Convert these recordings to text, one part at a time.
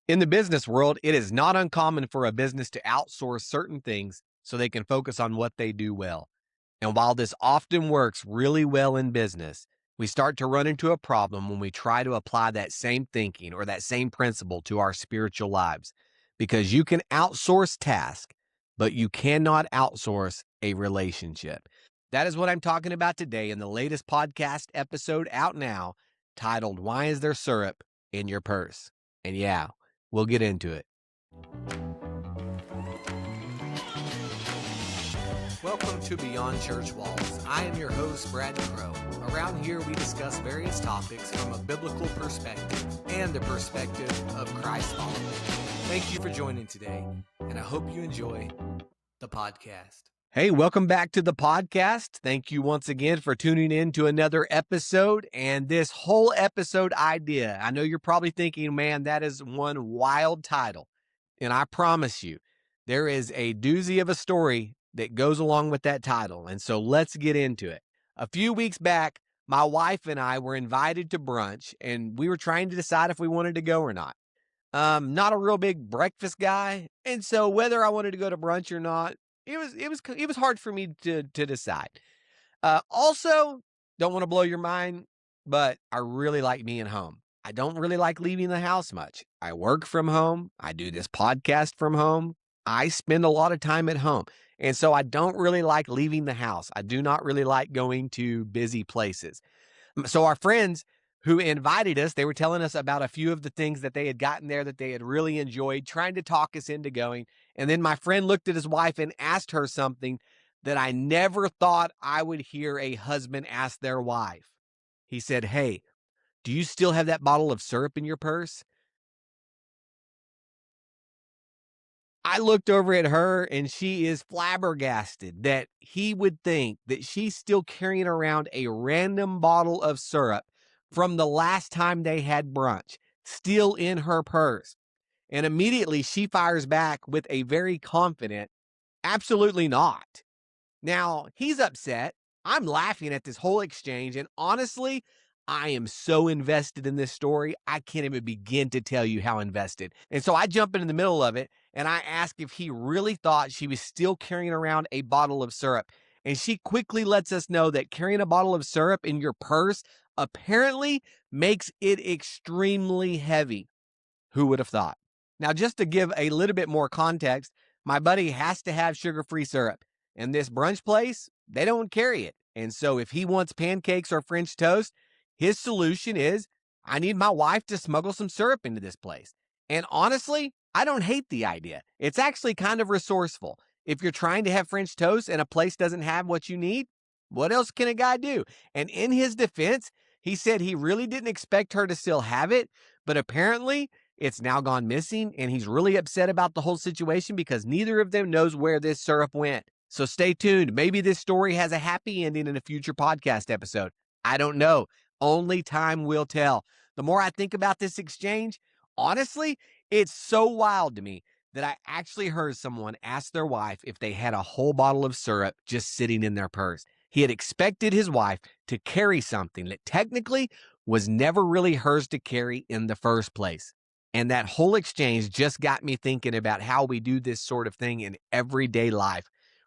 In the business world, it is not uncommon for a business to outsource certain things so they can focus on what they do well. And while this often works really well in business, we start to run into a problem when we try to apply that same thinking or that same principle to our spiritual lives. Because you can outsource tasks, but you cannot outsource a relationship. That is what I'm talking about today in the latest podcast episode out now, titled Why Is There Syrup in Your Purse? And yeah, we'll get into it. Welcome to Beyond Church Walls. I am your host, Brad Crow. Around here, we discuss various topics from a biblical perspective and the perspective of Christ followers. Thank you for joining today, and I hope you enjoy the podcast. Hey, welcome back to the podcast. Thank you once again for tuning in to another episode and this whole episode idea. I know you're probably thinking, man, that is one wild title. And I promise you, there is a doozy of a story that goes along with that title. And so let's get into it. A few weeks back, my wife and I were invited to brunch, and we were trying to decide if we wanted to go or not. Not a real big breakfast guy, and so whether I wanted to go to brunch or not, it was hard for me to decide. Also, don't want to blow your mind, but I really like being home. I don't really like leaving the house much. I work from home. I do this podcast from home. I spend a lot of time at home. And so I don't really like leaving the house. I do not really like going to busy places. So our friends who invited us, they were telling us about a few of the things that they had gotten there that they had really enjoyed, trying to talk us into going. And then my friend looked at his wife and asked her something that I never thought I would hear a husband ask their wife. He said, "Hey, do you still have that bottle of syrup in your purse?" I looked over at her and she is flabbergasted that he would think that she's still carrying around a random bottle of syrup from the last time they had brunch, still in her purse. And immediately she fires back with a very confident, absolutely not. Now, he's upset. I'm laughing at this whole exchange. And honestly, I am so invested in this story, I can't even begin to tell you how invested. And so I jump in the middle of it and I ask if he really thought she was still carrying around a bottle of syrup. And she quickly lets us know that carrying a bottle of syrup in your purse apparently makes it extremely heavy. Who would have thought? Now, just to give a little bit more context, my buddy has to have sugar-free syrup. And this brunch place, they don't carry it. And so if he wants pancakes or French toast, his solution is, I need my wife to smuggle some syrup into this place. And honestly, I don't hate the idea. It's actually kind of resourceful. If you're trying to have French toast and a place doesn't have what you need, what else can a guy do? And in his defense, he said he really didn't expect her to still have it, but apparently it's now gone missing, and he's really upset about the whole situation because neither of them knows where this syrup went. So stay tuned. Maybe this story has a happy ending in a future podcast episode. I don't know. Only time will tell. The more I think about this exchange, honestly, it's so wild to me that I actually heard someone ask their wife if they had a whole bottle of syrup just sitting in their purse. He had expected his wife to carry something that technically was never really hers to carry in the first place. And that whole exchange just got me thinking about how we do this sort of thing in everyday life.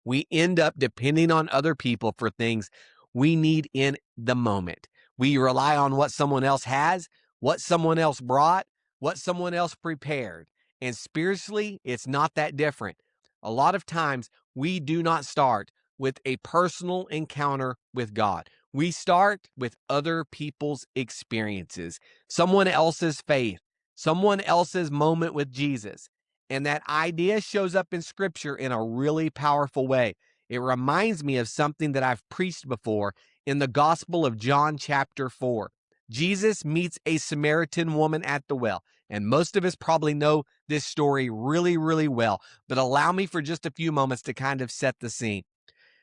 We end up depending on other people for things we need in the moment. We rely on what someone else has, what someone else brought, what someone else prepared. And spiritually, it's not that different. A lot of times, we do not start with a personal encounter with God. We start with other people's experiences, someone else's faith, someone else's moment with Jesus. And that idea shows up in Scripture in a really powerful way. It reminds me of something that I've preached before in the Gospel of John chapter 4. Jesus meets a Samaritan woman at the well. And most of us probably know this story really, really well. But allow me for just a few moments to kind of set the scene.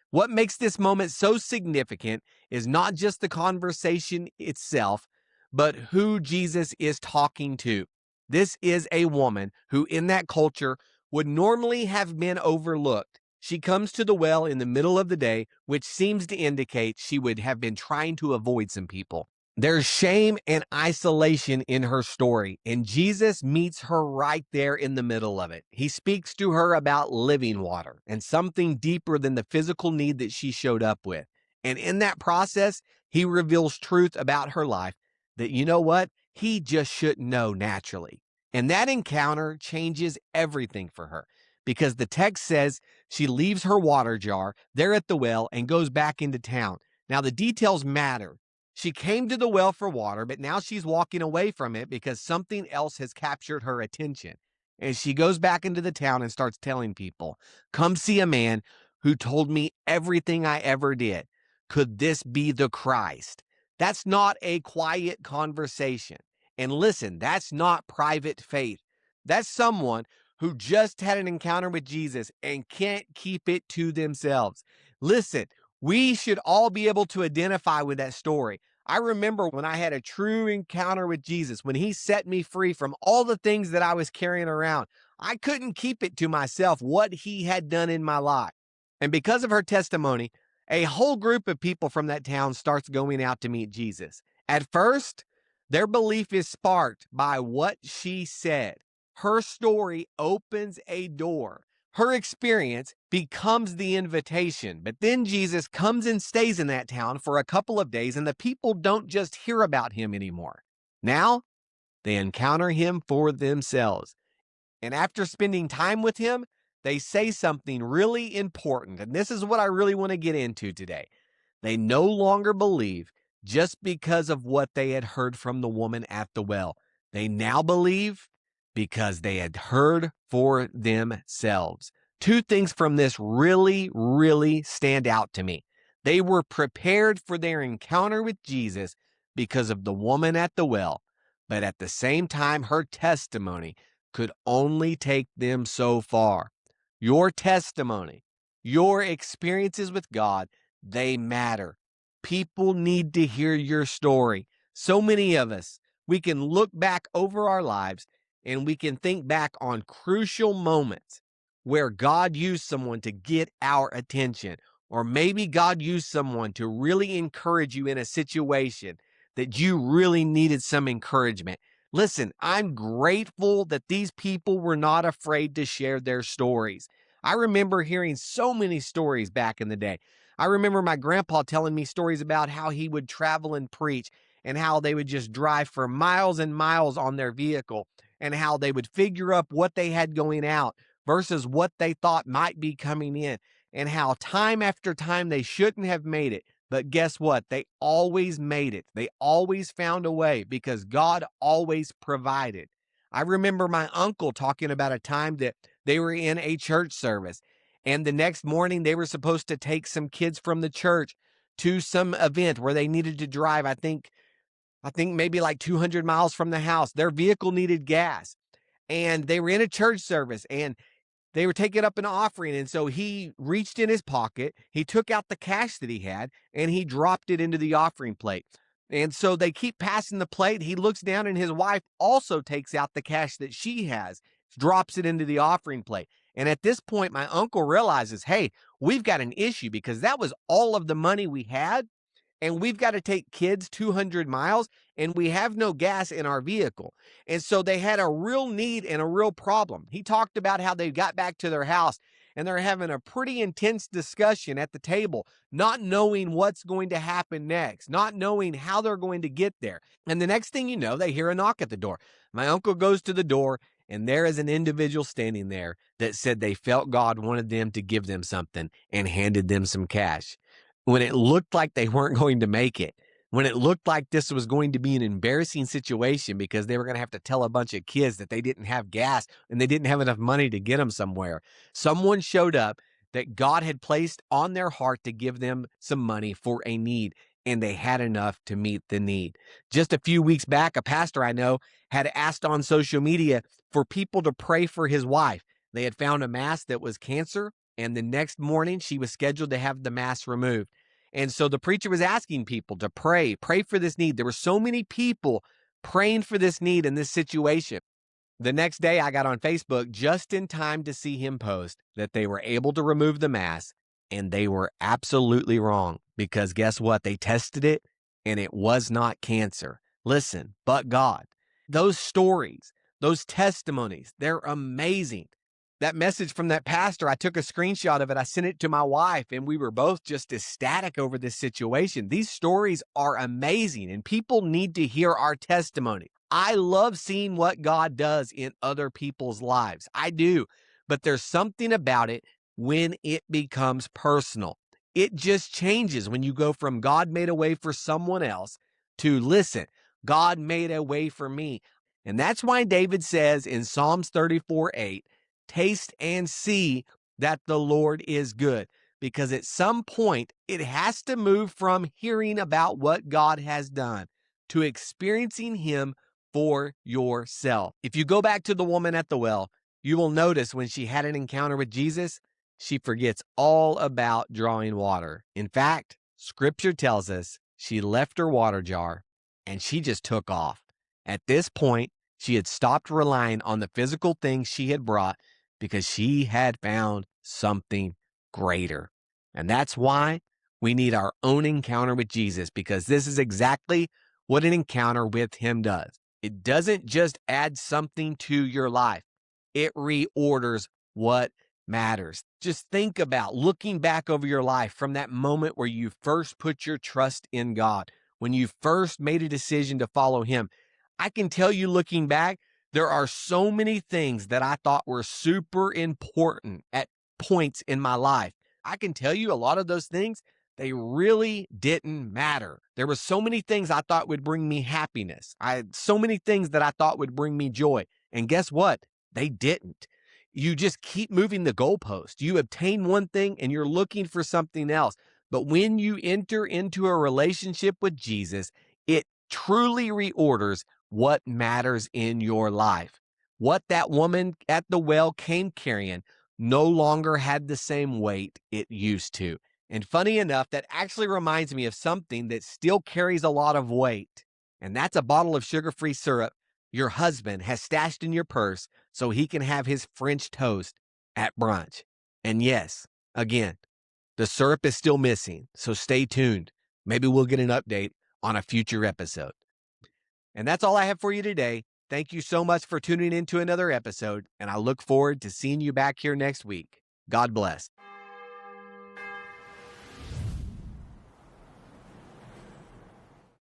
What makes this moment so significant is not just the conversation itself, but who Jesus is talking to. This is a woman who in that culture would normally have been overlooked. She comes to the well in the middle of the day, which seems to indicate she would have been trying to avoid some people. There's shame and isolation in her story, and Jesus meets her right there in the middle of it. He speaks to her about living water and something deeper than the physical need that she showed up with. And in that process, he reveals truth about her life that, you know what, he just shouldn't know naturally. And that encounter changes everything for her because the text says she leaves her water jar there at the well and goes back into town. Now, the details matter. She came to the well for water, but now she's walking away from it because something else has captured her attention. And she goes back into the town and starts telling people, come see a man who told me everything I ever did. Could this be the Christ? That's not a quiet conversation. And listen, that's not private faith. That's someone who just had an encounter with Jesus and can't keep it to themselves. Listen, we should all be able to identify with that story. I remember when I had a true encounter with Jesus, when he set me free from all the things that I was carrying around. I couldn't keep it to myself what he had done in my life. And because of her testimony, a whole group of people from that town starts going out to meet Jesus. At first, their belief is sparked by what she said. Her story opens a door. Her experience becomes the invitation. But then Jesus comes and stays in that town for a couple of days, and the people don't just hear about him anymore. Now, they encounter him for themselves. And after spending time with him, they say something really important. And this is what I really want to get into today. They no longer believe just because of what they had heard from the woman at the well. They now believe because they had heard for themselves. Two things from this really stand out to me. They were prepared for their encounter with Jesus because of the woman at the well, but at the same time, her testimony could only take them so far. Your testimony, your experiences with God, they matter. People need to hear your story. So many of us, we can look back over our lives and we can think back on crucial moments where God used someone to get our attention, or maybe God used someone to really encourage you in a situation that you really needed some encouragement. Listen, I'm grateful that these people were not afraid to share their stories. I remember hearing so many stories back in the day. I remember my grandpa telling me stories about how he would travel and preach and how they would just drive for miles and miles on their vehicle and how they would figure up what they had going out versus what they thought might be coming in, and how time after time they shouldn't have made it. But guess what? They always made it. They always found a way because God always provided. I remember my uncle talking about a time that they were in a church service, and the next morning they were supposed to take some kids from the church to some event where they needed to drive, I think maybe like 200 miles from the house. Their vehicle needed gas, and they were in a church service, and they were taking up an offering. And so he reached in his pocket, he took out the cash that he had, and he dropped it into the offering plate. And so they keep passing the plate. He looks down, and his wife also takes out the cash that she has, drops it into the offering plate. And at this point, my uncle realizes, hey, we've got an issue because that was all of the money we had, and we've got to take kids 200 miles, and we have no gas in our vehicle. And so they had a real need and a real problem. He talked about how they got back to their house and they're having a pretty intense discussion at the table, not knowing what's going to happen next, not knowing how they're going to get there. And the next thing you know, they hear a knock at the door. My uncle goes to the door, and there is an individual standing there that said they felt God wanted them to give them something and handed them some cash. When it looked like they weren't going to make it, when it looked like this was going to be an embarrassing situation because they were going to have to tell a bunch of kids that they didn't have gas and they didn't have enough money to get them somewhere, someone showed up that God had placed on their heart to give them some money for a need, and they had enough to meet the need. Just a few weeks back, a pastor I know had asked on social media for people to pray for his wife. They had found a mass that was cancer, and the next morning she was scheduled to have the mass removed. And so the preacher was asking people to pray for this need. There were so many people praying for this need in this situation. The next day I got on Facebook just in time to see him post that they were able to remove the mass, and they were absolutely wrong because guess what? They tested it and it was not cancer. Listen, but God. Those stories, those testimonies, they're amazing. That message from that pastor, I took a screenshot of it. I sent it to my wife, and we were both just ecstatic over this situation. These stories are amazing, and people need to hear our testimony. I love seeing what God does in other people's lives. I do. But there's something about it when it becomes personal. It just changes when you go from God made a way for someone else to, listen, God made a way for me. And that's why David says in Psalms 34:8, taste and see that the Lord is good. Because at some point, it has to move from hearing about what God has done to experiencing Him for yourself. If you go back to the woman at the well, you will notice when she had an encounter with Jesus, she forgets all about drawing water. In fact, Scripture tells us she left her water jar and she just took off. At this point, she had stopped relying on the physical things she had brought because she had found something greater. And that's why we need our own encounter with Jesus, because this is exactly what an encounter with Him does. It doesn't just add something to your life. It reorders what matters. Just think about looking back over your life from that moment where you first put your trust in God, when you first made a decision to follow Him. I can tell you, looking back, there are so many things that I thought were super important at points in my life. I can tell you a lot of those things, they really didn't matter. There were so many things I thought would bring me happiness. I had so many things that I thought would bring me joy. And guess what? They didn't. You just keep moving the goalpost. You obtain one thing and you're looking for something else. But when you enter into a relationship with Jesus, it truly reorders what matters in your life. What that woman at the well came carrying no longer had the same weight it used to. And funny enough, that actually reminds me of something that still carries a lot of weight. And that's a bottle of sugar-free syrup your husband has stashed in your purse so he can have his French toast at brunch. And yes, again, the syrup is still missing, so stay tuned. Maybe we'll get an update on a future episode. And that's all I have for you today. Thank you so much for tuning in to another episode, and I look forward to seeing you back here next week. God bless.